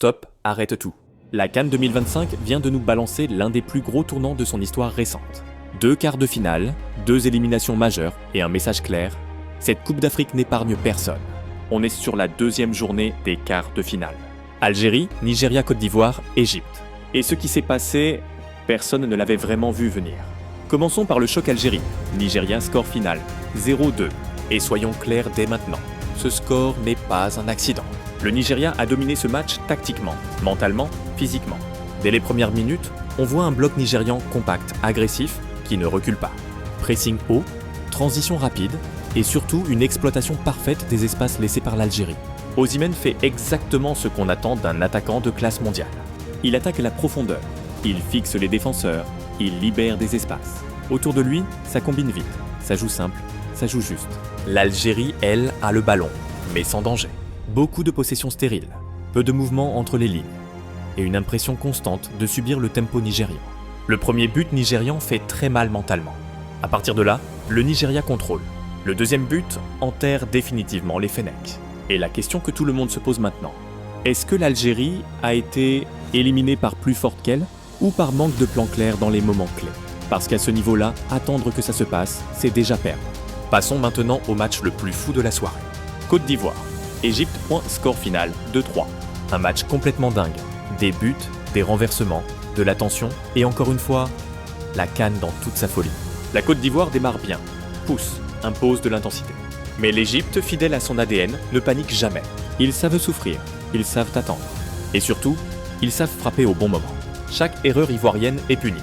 Stop, arrête tout. La CAN 2025 vient de nous balancer l'un des plus gros tournants de son histoire récente. 2 quarts de finale, 2 éliminations majeures et un message clair, cette Coupe d'Afrique n'épargne personne. On est sur la 2e journée des quarts de finale. Algérie, Nigeria, Côte d'Ivoire, Égypte. Et ce qui s'est passé, personne ne l'avait vraiment vu venir. Commençons par le choc Algérie. Nigeria, score final, 0-2. Et soyons clairs dès maintenant, ce score n'est pas un accident. Le Nigeria a dominé ce match tactiquement, mentalement, physiquement. Dès les premières minutes, on voit un bloc nigérian compact, agressif, qui ne recule pas. Pressing haut, transition rapide, et surtout une exploitation parfaite des espaces laissés par l'Algérie. Osimhen fait exactement ce qu'on attend d'un attaquant de classe mondiale. Il attaque la profondeur, il fixe les défenseurs, il libère des espaces. Autour de lui, ça combine vite, ça joue simple, ça joue juste. L'Algérie, elle, a le ballon, mais sans danger. Beaucoup de possessions stériles, peu de mouvements entre les lignes, et une impression constante de subir le tempo nigérian. Le premier but nigérian fait très mal mentalement. À partir de là, le Nigeria contrôle. Le deuxième but enterre définitivement les Fennecs. Et la question que tout le monde se pose maintenant, est-ce que l'Algérie a été éliminée par plus forte qu'elle ou par manque de plan clair dans les moments clés? Parce qu'à ce niveau-là, attendre que ça se passe, c'est déjà perdre. Passons maintenant au match le plus fou de la soirée. Côte d'Ivoire. Égypte, score final, 2-3. Un match complètement dingue. Des buts, des renversements, de la tension et encore une fois, la CAN dans toute sa folie. La Côte d'Ivoire démarre bien, pousse, impose de l'intensité. Mais l'Égypte, fidèle à son ADN, ne panique jamais. Ils savent souffrir, ils savent attendre. Et surtout, ils savent frapper au bon moment. Chaque erreur ivoirienne est punie.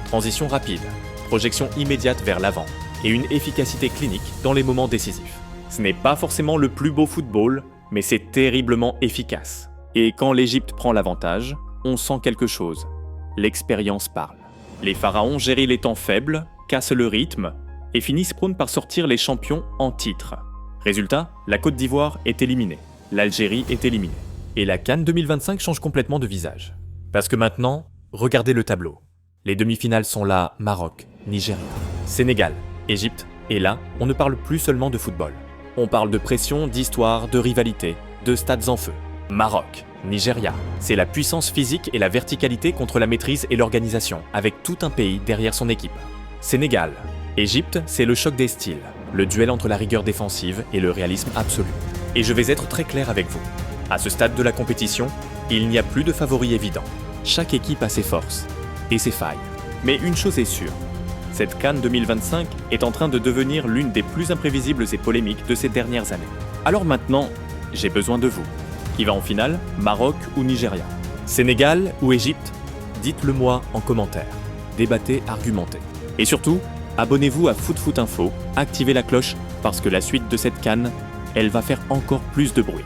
Transition rapide, projection immédiate vers l'avant et une efficacité clinique dans les moments décisifs. Ce n'est pas forcément le plus beau football, mais c'est terriblement efficace. Et quand l'Égypte prend l'avantage, on sent quelque chose. L'expérience parle. Les pharaons gèrent les temps faibles, cassent le rythme et finissent prône par sortir les champions en titre. Résultat, la Côte d'Ivoire est éliminée, l'Algérie est éliminée. Et la CAN 2025 change complètement de visage. Parce que maintenant, regardez le tableau. Les demi-finales sont là, Maroc, Nigeria, Sénégal, Égypte. Et là, on ne parle plus seulement de football. On parle de pression, d'histoire, de rivalité, de stades en feu. Maroc, Nigeria, c'est la puissance physique et la verticalité contre la maîtrise et l'organisation, avec tout un pays derrière son équipe. Sénégal, Égypte, c'est le choc des styles, le duel entre la rigueur défensive et le réalisme absolu. Et je vais être très clair avec vous. À ce stade de la compétition, il n'y a plus de favoris évidents. Chaque équipe a ses forces et ses failles. Mais une chose est sûre, cette CAN 2025 est en train de devenir l'une des plus imprévisibles et polémiques de ces dernières années. Alors maintenant, j'ai besoin de vous. Qui va en finale, Maroc ou Nigeria? Sénégal ou Égypte? Dites-le moi en commentaire. Débattez, argumentez. Et surtout, abonnez-vous à Foot Info, activez la cloche parce que la suite de cette CAN, elle va faire encore plus de bruit.